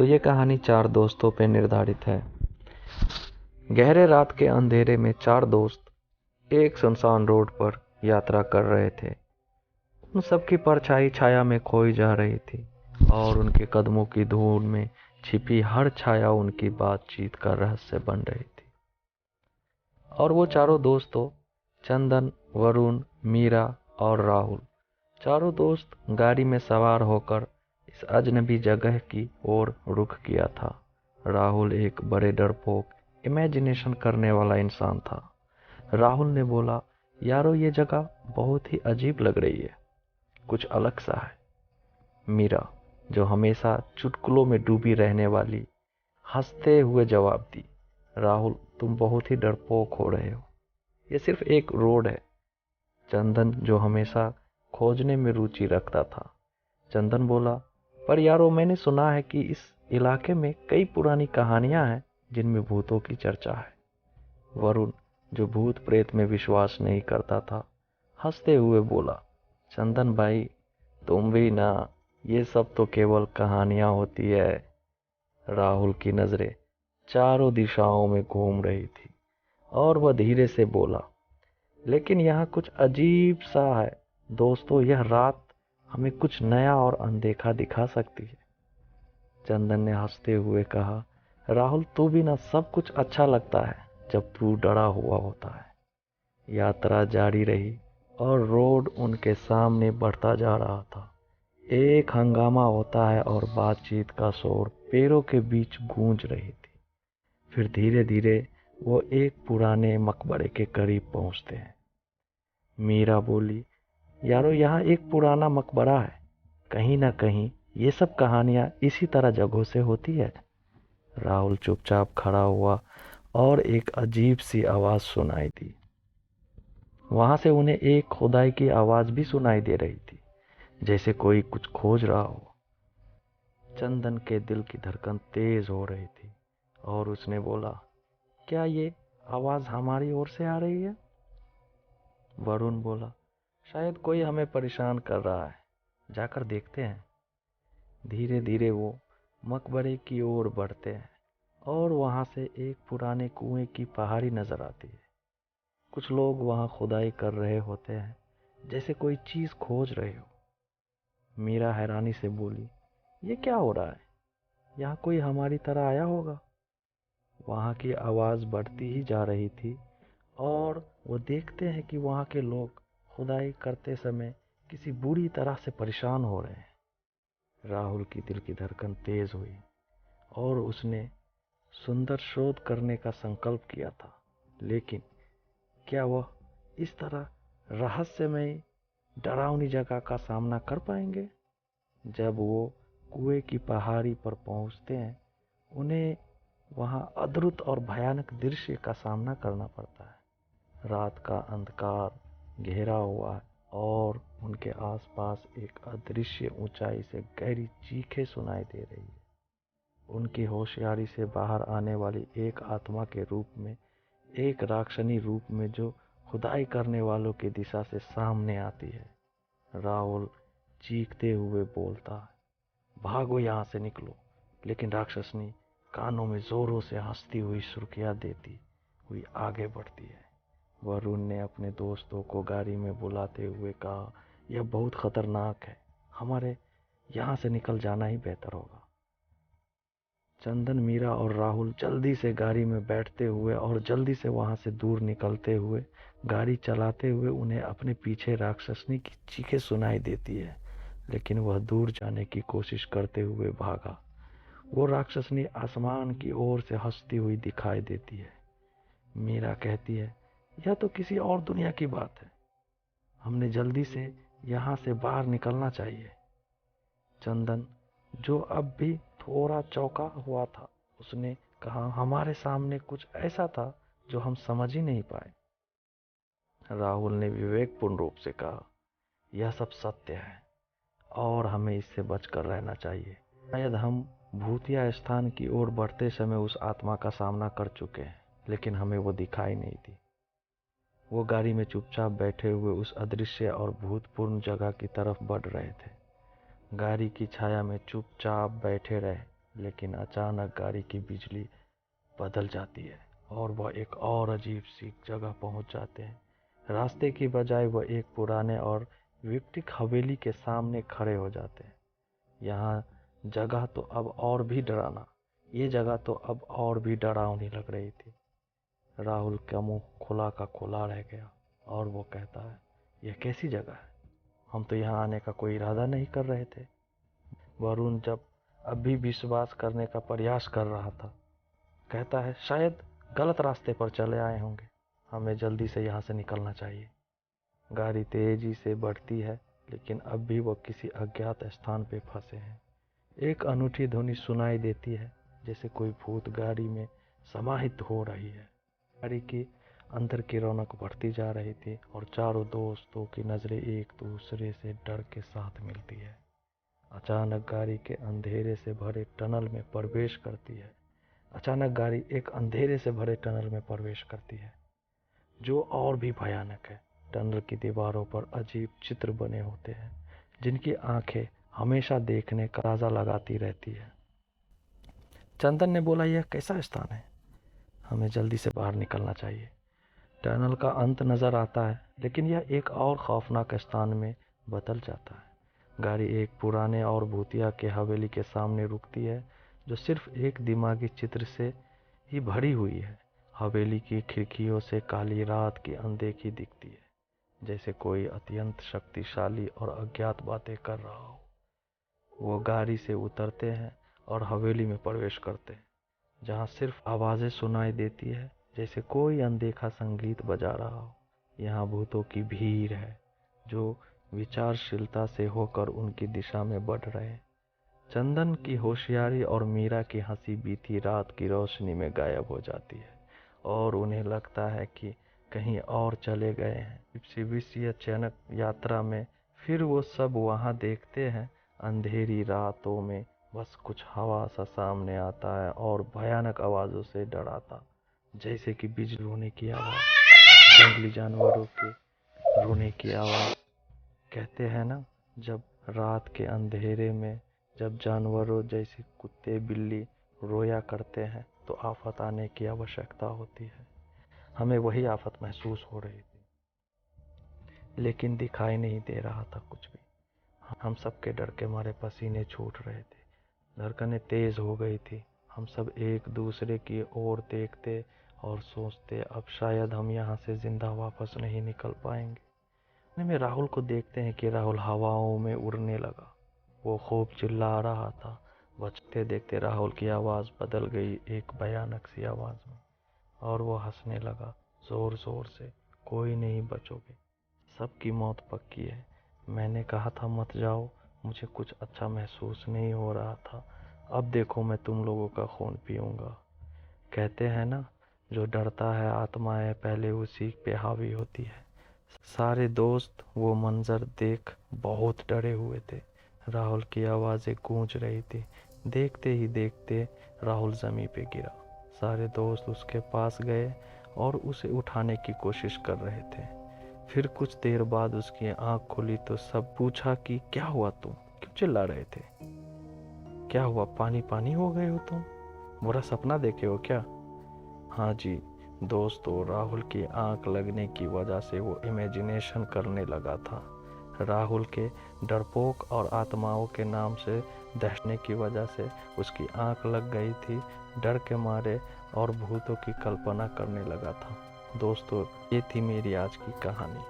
तो ये कहानी चार दोस्तों पे निर्धारित है। गहरे रात के अंधेरे में चार दोस्त एक सुनसान रोड पर यात्रा कर रहे थे। उन सबकी परछाई छाया में खोई जा रही थी और उनके कदमों की धूल में छिपी हर छाया उनकी बातचीत का रहस्य बन रही थी। और वो चारों दोस्तों चंदन, वरुण, मीरा और राहुल, चारों दोस्त गाड़ी में सवार होकर इस अजनबी जगह की ओर रुख किया था। राहुल एक बड़े डरपोक, इमेजिनेशन करने वाला इंसान था। राहुल ने बोला, यारो ये जगह बहुत ही अजीब लग रही है, कुछ अलग सा है। मीरा, जो हमेशा चुटकुलों में डूबी रहने वाली, हंसते हुए जवाब दी, राहुल तुम बहुत ही डरपोक हो रहे हो, ये सिर्फ एक रोड है। चंदन, जो हमेशा खोजने में रुचि रखता था, चंदन बोला, पर यारो मैंने सुना है कि इस इलाके में कई पुरानी कहानियां हैं जिनमें भूतों की चर्चा है। वरुण, जो भूत प्रेत में विश्वास नहीं करता था, हंसते हुए बोला, चंदन भाई तुम भी ना, ये सब तो केवल कहानियां होती है। राहुल की नजरें चारों दिशाओं में घूम रही थी और वह धीरे से बोला, लेकिन यहाँ कुछ अजीब सा है दोस्तों, यह रात हमें कुछ नया और अनदेखा दिखा सकती है। चंदन ने हंसते हुए कहा, राहुल तू भी ना, सब कुछ अच्छा लगता है जब तू डरा हुआ होता है। यात्रा जारी रही और रोड उनके सामने बढ़ता जा रहा था। एक हंगामा होता है और बातचीत का शोर पेड़ों के बीच गूंज रही थी। फिर धीरे धीरे वो एक पुराने मकबरे के करीब पहुंचते हैं। मीरा बोली, यारो यहाँ एक पुराना मकबरा है, कहीं ना कहीं ये सब कहानियां इसी तरह जगहों से होती है। राहुल चुपचाप खड़ा हुआ और एक अजीब सी आवाज सुनाई दी। वहां से उन्हें एक खुदाई की आवाज भी सुनाई दे रही थी, जैसे कोई कुछ खोज रहा हो। चंदन के दिल की धड़कन तेज हो रही थी और उसने बोला, क्या ये आवाज हमारी ओर से आ रही है? वरुण बोला, शायद कोई हमें परेशान कर रहा है, जाकर देखते हैं। धीरे धीरे वो मकबरे की ओर बढ़ते हैं और वहां से एक पुराने कुएं की पहाड़ी नजर आती है। कुछ लोग वहां खुदाई कर रहे होते हैं, जैसे कोई चीज खोज रहे हो। मीरा हैरानी से बोली, ये क्या हो रहा है? यहाँ कोई हमारी तरह आया होगा? वहां की आवाज बढ़ती ही जा रही थी और वो देखते हैं कि वहां के लोग खुदाई करते समय किसी बुरी तरह से परेशान हो रहे हैं। राहुल की दिल की धड़कन तेज हुई और उसने सुंदर शोध करने का संकल्प किया था, लेकिन क्या वह इस तरह रहस्यमय डरावनी जगह का सामना कर पाएंगे? जब वो कुएं की पहाड़ी पर पहुंचते हैं, उन्हें वहां अद्भुत और भयानक दृश्य का सामना करना पड़ता है। रात का अंधकार घेरा हुआ है और उनके आसपास एक अदृश्य ऊंचाई से गहरी चीखें सुनाई दे रही है। उनकी होशियारी से बाहर आने वाली एक आत्मा के रूप में, एक राक्षसी रूप में, जो खुदाई करने वालों की दिशा से सामने आती है। राहुल चीखते हुए बोलता है, भागो यहाँ से, निकलो। लेकिन राक्षसनी कानों में जोरों से हंसती हुई सुर्खियां देती हुई आगे बढ़ती है। वरुण ने अपने दोस्तों को गाड़ी में बुलाते हुए कहा, यह बहुत खतरनाक है, हमारे यहाँ से निकल जाना ही बेहतर होगा। चंदन, मीरा और राहुल जल्दी से गाड़ी में बैठते हुए और जल्दी से वहां से दूर निकलते हुए, गाड़ी चलाते हुए उन्हें अपने पीछे राक्षसनी की चीखें सुनाई देती है, लेकिन वह दूर जाने की कोशिश करते हुए भागा। वो राक्षसनी आसमान की ओर से हंसती हुई दिखाई देती है। मीरा कहती है, यह तो किसी और दुनिया की बात है, हमने जल्दी से यहाँ से बाहर निकलना चाहिए। चंदन, जो अब भी थोड़ा चौंका हुआ था, उसने कहा, हमारे सामने कुछ ऐसा था जो हम समझ ही नहीं पाए। राहुल ने विवेकपूर्ण रूप से कहा, यह सब सत्य है और हमें इससे बचकर रहना चाहिए। शायद हम भूतिया स्थान की ओर बढ़ते समय उस आत्मा का सामना कर चुके हैं, लेकिन हमें वो दिखाई नहीं दी। वो गाड़ी में चुपचाप बैठे हुए उस अदृश्य और भूतपूर्ण जगह की तरफ बढ़ रहे थे। गाड़ी की छाया में चुपचाप बैठे रहे लेकिन अचानक गाड़ी की बिजली बदल जाती है और वह एक और अजीब सी जगह पहुंच जाते हैं। रास्ते की बजाय वह एक पुराने और विक्टिक हवेली के सामने खड़े हो जाते हैं। यहाँ जगह तो अब और भी डराना ये जगह तो अब और भी डरावनी लग रही थी। राहुल का मुंह खुला का खुला रह गया और वो कहता है, यह कैसी जगह है? हम तो यहाँ आने का कोई इरादा नहीं कर रहे थे। वरुण जब अभी विश्वास करने का प्रयास कर रहा था, कहता है, शायद गलत रास्ते पर चले आए होंगे। हमें जल्दी से यहाँ से निकलना चाहिए। गाड़ी तेजी से बढ़ती है, लेकिन अब भी वो किसी अज्ञात स्थान पे फंसे हैं। एक अनूठी ध्वनि सुनाई देती है, जैसे कोई भूत गाड़ी में समाहित हो रही है। गाड़ी की अंदर की रौनक बढ़ती जा रही थी और चारों दोस्तों की नजरें एक दूसरे से डर के साथ मिलती है। अचानक गाड़ी के अंधेरे से भरे टनल में प्रवेश करती है। अचानक गाड़ी एक अंधेरे से भरे टनल में प्रवेश करती है, जो और भी भयानक है। टनल की दीवारों पर अजीब चित्र बने होते हैं, जिनकी आंखें हमेशा देखने का अंदाजा लगाती रहती है। चंदन ने बोला, यह कैसा स्थान है? हमें जल्दी से बाहर निकलना चाहिए। टनल का अंत नजर आता है, लेकिन यह एक और खौफनाक स्थान में बदल जाता है। गाड़ी एक पुराने और भूतिया के हवेली के सामने रुकती है, जो सिर्फ एक दिमागी चित्र से ही भरी हुई है। हवेली की खिड़कियों से काली रात की अनदेखी दिखती है, जैसे कोई अत्यंत शक्तिशाली और अज्ञात बातें कर रहा हो। वो गाड़ी से उतरते हैं और हवेली में प्रवेश करते हैं, जहाँ सिर्फ आवाज़ें सुनाई देती है, जैसे कोई अनदेखा संगीत बजा रहा हो। यहाँ भूतों की भीड़ है, जो विचारशीलता से होकर उनकी दिशा में बढ़ रहे हैं। चंदन की होशियारी और मीरा की हंसी बीती रात की रोशनी में गायब हो जाती है और उन्हें लगता है कि कहीं और चले गए हैं। इसी अचानक यात्रा में फिर वो सब वहाँ देखते हैं। अंधेरी रातों में बस कुछ हवा सा सामने आता है और भयानक आवाज़ों से डराता, जैसे कि बिजली होने की आवाज़, जंगली जानवरों के रोने की आवाज़। कहते हैं ना, जब रात के अंधेरे में जब जानवरों जैसे कुत्ते बिल्ली रोया करते हैं, तो आफत आने की आवश्यकता होती है। हमें वही आफत महसूस हो रही थी, लेकिन दिखाई नहीं दे रहा था कुछ भी। हम सबके डर के मारे पसीने छूट रहे थे, धड़कनें तेज हो गई थी। हम सब एक दूसरे की ओर देखते और सोचते, अब शायद हम यहाँ से जिंदा वापस नहीं निकल पाएंगे। में राहुल को देखते हैं कि राहुल हवाओं में उड़ने लगा। वो खूब चिल्ला रहा था। बचते देखते राहुल की आवाज़ बदल गई एक भयानक सी आवाज़ में, और वो हंसने लगा जोर जोर से। कोई नहीं बचोगे, सबकी मौत पक्की है। मैंने कहा था मत जाओ, मुझे कुछ अच्छा महसूस नहीं हो रहा था। अब देखो मैं तुम लोगों का खून पीऊंगा। कहते हैं ना, जो डरता है आत्माएं पहले उसी पे हावी होती है। सारे दोस्त वो मंजर देख बहुत डरे हुए थे। राहुल की आवाज़ें गूंज रही थी। देखते ही देखते राहुल ज़मीन पे गिरा। सारे दोस्त उसके पास गए और उसे उठाने की कोशिश कर रहे थे। फिर कुछ देर बाद उसकी आंख खुली तो सब पूछा कि क्या हुआ, तुम क्यों चिल्ला रहे थे? क्या हुआ, पानी पानी हो गए हो तुम? बुरा सपना देखे हो क्या? हाँ जी दोस्तों, राहुल की आंख लगने की वजह से वो इमेजिनेशन करने लगा था। राहुल के डरपोक और आत्माओं के नाम से दहशने की वजह से उसकी आंख लग गई थी। डर के मारे और भूतों की कल्पना करने लगा था। दोस्तों, ये थी मेरी आज की कहानी।